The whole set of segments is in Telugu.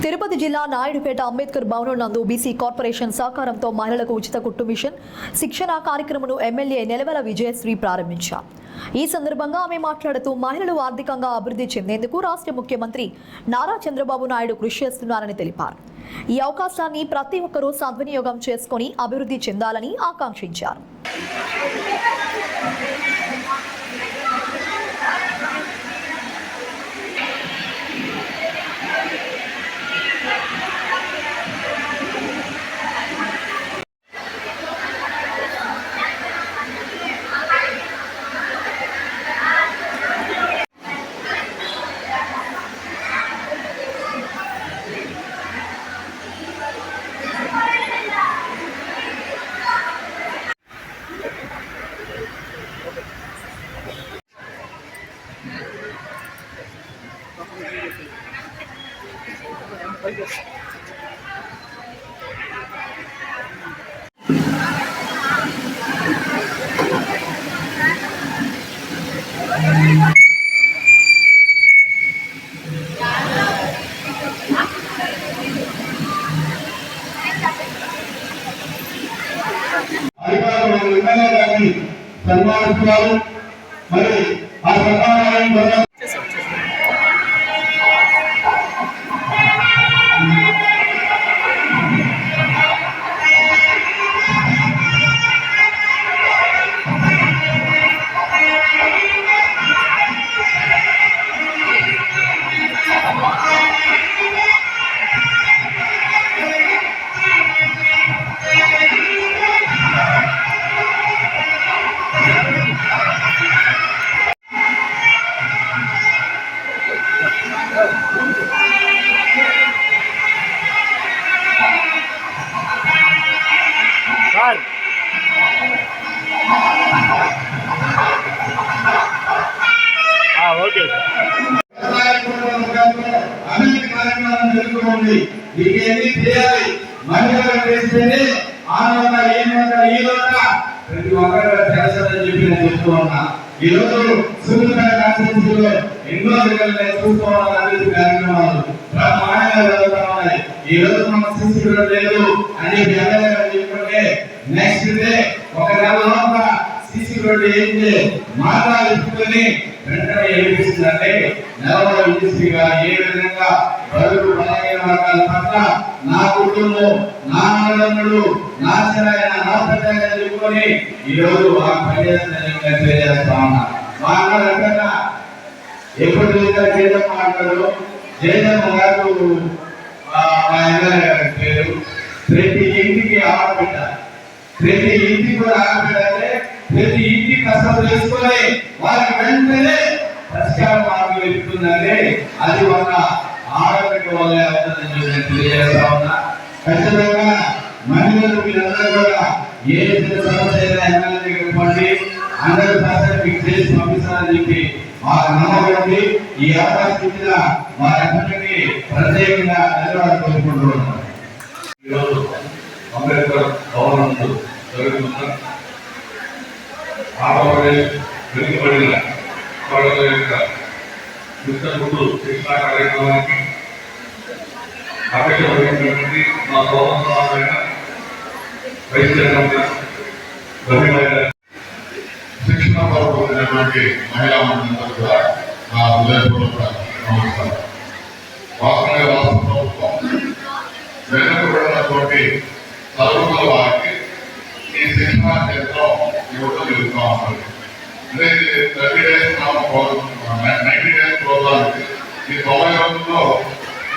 తిరుపతి జిల్లా నాయుడుపేట అంబేద్కర్ భవనం నందు బీసీ కార్పొరేషన్ సహకారంతో మహిళలకు ఉచిత కుట్టు మిషన్ శిక్షణ కార్యక్రమను ఎమ్మెల్యే నెలవల విజయశ్రీ ప్రారంభించారు. ఈ సందర్భంగా ఆమె మాట్లాడుతూ మహిళలు ఆర్థికంగా అభివృద్ధి చెందేందుకు రాష్ట్ర ముఖ్యమంత్రి నారా చంద్రబాబు నాయుడు కృషి చేస్తున్నారని తెలిపారు. ఈ అవకాశాన్ని ప్రతి ఒక్కరూ సద్వినియోగం చేసుకుని అభివృద్ధి చెందాలని ఆకాంక్షించారు. సన్మానిస్తున్నారు. మరి ఆ సన్మానాలను ఎన్నో చూసుకోవాలని కార్యక్రమాలు బ్రహ్మాండంగా జరుగుతున్నాయి. ఈ రోజు మన శిశువులు లేదు అని చెప్పుకుంటే నెక్స్ట్ డే ఒక నెల లోపల శిశువులు ఏంటి మాట్లాడుకుని వెంటనే ఏమిస్తుందంటే నెలవ ఇండస్ట్రీగా ఏ విధంగా బరువు బలమైన వర్గాల పట్ల నా కుటుంబం నా అన్నదమ్ములు నా చిన్న నా పెద్దగా చెప్పుకొని ఈ రోజు ఆ పనిచేస్తానని తెలియజేస్తా ఉన్నా. మాట్లాడకుండా ఎప్పుడు జయజమ్మ అంటారు. జయజమ్మ గారు పేరు ప్రతి ఇంటికి ఆడబిడ్డ, ప్రతి ఇంటికి కూడా ఆడబిడ్డే. ప్రతి ఇంటికి కష్టం చేసుకొని వారికి వెంటనే పరిష్కార మార్గం వెళ్తుందంటే అది ఒక ఆడబిడ్డ వల్ల అవుతుందని తెలియజేస్తా ఉన్నా. ఖచ్చితంగా మహిళలు మీరందరూ కూడా ఏ సమస్య ఎమ్మెల్యే పండి 100% మీకు చేసి పంపిస్తారని చెప్పి మాకు నమ్మకండి. ఈ అవకాశం మీద వారందరికీ ప్రత్యేకంగా ధన్యవాదాలు కోరుకుంటున్నాను. ఈరోజు అంబేద్కర్ భవనం జరుగుతున్న ఆంధ్రప్రదేశ్ వెనుకబడిన వాళ్ళ యొక్క ఉచిత శిక్షణ కార్యక్రమానికి అపేక్షించినటువంటి మా సోదరులైన వైస్ చైర్మన్ శిక్షణ కోరుకుంటున్నటువంటి మహిళా మంత్రులందరూ కూడా నా హృదయపూర్వక నమస్కారం. వాస్తవంగా రాష్ట్ర ప్రభుత్వం వెనుకబడినటువంటి తరగతుల వారికి ఈ శిక్షణ కేంద్రం ఇవ్వడం జరుగుతూ ఉంటుంది. అంటే 30 days 90 days ప్రోగ్రామ్. ఈ 90 రోజుల్లో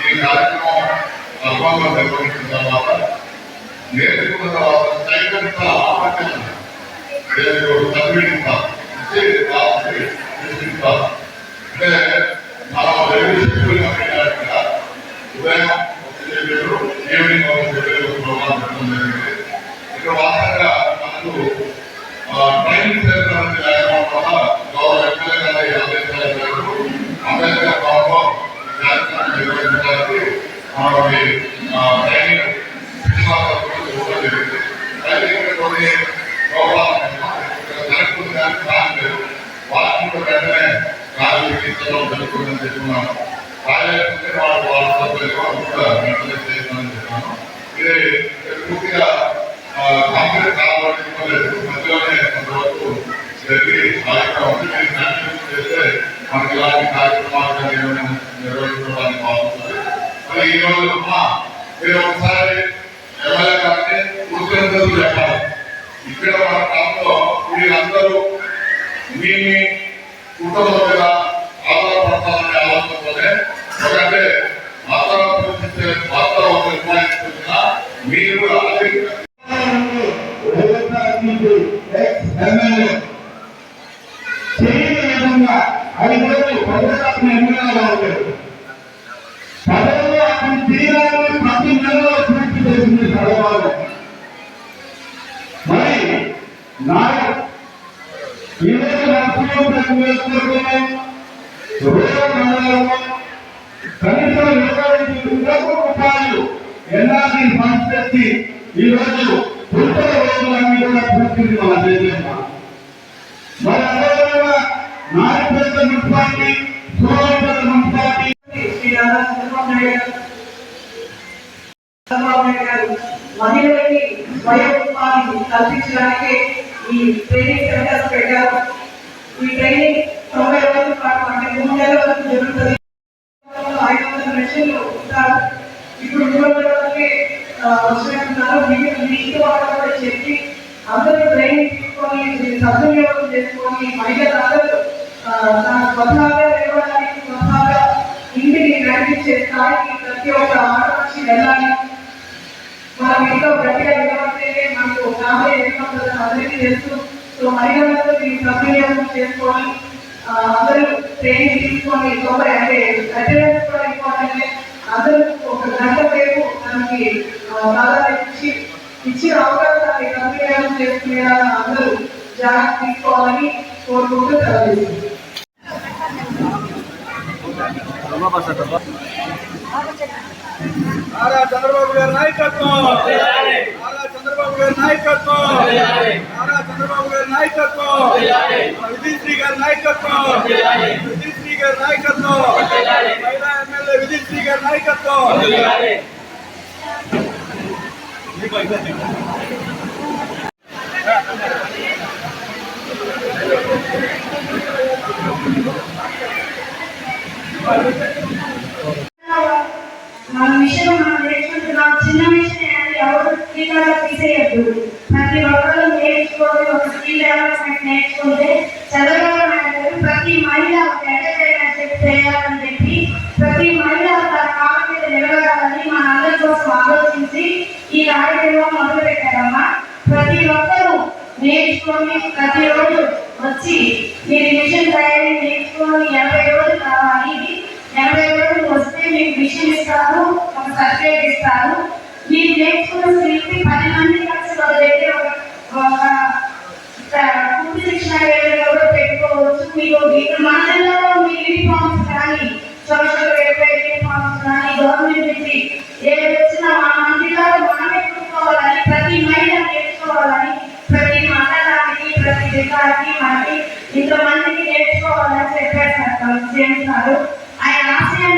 ఈ కార్యక్రమం సర్వంగా నిర్వహించిన తర్వాత నేర్చుకున్న తర్వాత సైకంత ఆపత్యం సర్వీస్ అంటే మనం ఉదయం ఈవినింగ్ ప్రోగ్రామ్ పెట్టడం జరిగింది. ఇక్కడ వాస్తవంగా మనకు ట్రైనింగ్ సెంటర్ అనేది లేకపోవడం వల్ల గౌరవ ఎమ్మెల్యే గారి ఆదేశాల మేరకు అంబేద్కర్ భవన్లో కార్యక్రమం నిర్వహించడానికి మనకి ట్రైనింగ్ శిక్షణ ఇవ్వడం జరిగింది. అయితే ఇక్కడ కొన్ని వాటిని వెంటనే కార్యక్రమం జరుగుతుందని చెప్తున్నాను. కార్యక్రమం వాళ్ళ వెంటనే చేస్తానని చెప్పాను. ఇది పూర్తిగా కంప్లీట్ కాబట్టిలేదు, మధ్యలోనే కొంతవరకు జరిగి కార్యక్రమం ఉంది. మీరు కంటిన్యూ చేస్తే మనకి ఇలాంటి కార్యక్రమాలు నిర్వహించడానికి బాగుంటుంది. మరి ఈ రోజు మీరు ఒకసారి ఎమ్మెల్యే గారిని కృతజ్ఞతలు చెప్పాలి. ఇక్కడ మన ప్రాంతంలో మీరందరూ మీ కుటుంబం మీద ఆధారపడతారనే ఆలోచనతోనే ఒకటే వాతావరణం నిర్మాణిస్తున్నా మీరు పదవిలో అతని తీరాన్ని ప్రతి నెలలో పూర్తి చేసింది చదవాలి. మరి నాయకు ఈరోజు నరసింహ కనీసం 25 రూపాయలు ఎన్ఆర్సీ ఫండ్స్ తెచ్చి ఈరోజు పుట్టల రోజులన్నీ కూడా పూర్తింది మన దేశంలో. మరి అదేవిధంగా నాయకుల మున్సిపాలిటీ, సోమవారం మున్సిపాలిటీ మహిళలకి స్వయం ఉపాధి కల్పించడానికి ఈ ట్రైనింగ్ సెంటర్స్ పెట్టారు. ఈ ట్రైనింగ్ 90 రోజుల పాటు అంటే 3 నెలల వరకు జరుగుతుంది. 500 మెషిన్లు ఉంటారు. ఇప్పుడు 300 వరకే వచ్చినట్టున్నారు. వీటితో కూడా చెప్పి అందరూ ట్రైనింగ్ తీసుకొని సద్వినియోగం చేసుకొని మహిళలందరూ స్వతహాగా ఇవ్వడానికి స్వతహాగా ఇంటిని నడిపించే స్థాయికి ప్రతి ఒక్క ఆడపక్షి వెళ్ళాలి. మనం ఇంట్లో గట్టిగా నిలబడితేనే మనకు ఫ్యామిలీ ఏర్పడుతుంది అందరికీ తెలుసు. సో మహిళలందరూ దీన్ని సద్వినియోగం చేసుకొని అందరూ ట్రైనింగ్ తీసుకొని అంటే అటెండెన్స్ కూడా ఇంపార్టెంట్. అందరూ ఒక గంట సేపు మనకి ప్రాధాన్యత ఇచ్చిన అవకాశాన్ని సద్వినియోగం చేసుకునేలా అందరూ జాగ్రత్త తీసుకోవాలని కోరుకుంటూ సెలవు. నారా చంద్రబాబు గారి నాయకత్వం, నారా చంద్రబాబు గారి నాయకత్వం, నారా చంద్రబాబు గారి నాయకత్వం, విజయశ్రీ గారి నాయకత్వం, విజయశ్రీ గారి నాయకత్వం, మహిళా ఎమ్మెల్యే విజయశ్రీ గారి నాయకత్వం. మన విషయం మనం నేర్చుకుంటున్నాం. చిన్న విషయం అని ఎవరు స్కీల్లో తీసేయద్దు. ప్రతి ఒక్కరు నేర్చుకోవాలి. ఒక స్కిల్ డెవలప్మెంట్ నేర్చుకుంటే చదవడం అనేది ప్రతి మహిళ ఎంటర్టైన్మెంట్ చేయాలని చెప్పి ప్రతి మహిళ తన కాళ్ళ మీద నిలబడాలని మన అందరి కోసం ఆలోచించి ఈ కార్యక్రమం మొదలు పెట్టారమ్మా. ప్రతి ఒక్కరూ నేర్చుకొని ప్రతిరోజు వచ్చి మీరు మిషన్ తయారీ నేర్చుకొని 80 రోజులు కావాలి. 80 రోజులు వస్తే మీకు మిషన్ ఇస్తారు, ఒక సర్టిఫికేట్ ఇస్తారు. మీరు నేర్చుకున్న స్కిల్కి 10 మంది కలిసి వాళ్ళ దగ్గర ఒక కుట్టు శిక్షణ కూడా పెట్టుకోవచ్చు. మీకు ఇప్పుడు మన జిల్లాలో మీ యూనిఫామ్స్ కానీ సోషల్ వెల్ఫేర్ యూనిఫామ్స్ కానీ గవర్నమెంట్ నుంచి ఏది వచ్చినా మన జిల్లాలో మనమే కుట్టుకోవాలని, ప్రతి మహిళ నేర్చుకోవాలని, ప్రతి మండలానికి ప్రతి జిల్లాకి మనకి ఇంతమందికి నేర్చుకోవాలని చెప్పారు సార్. ఆయన ఆశయం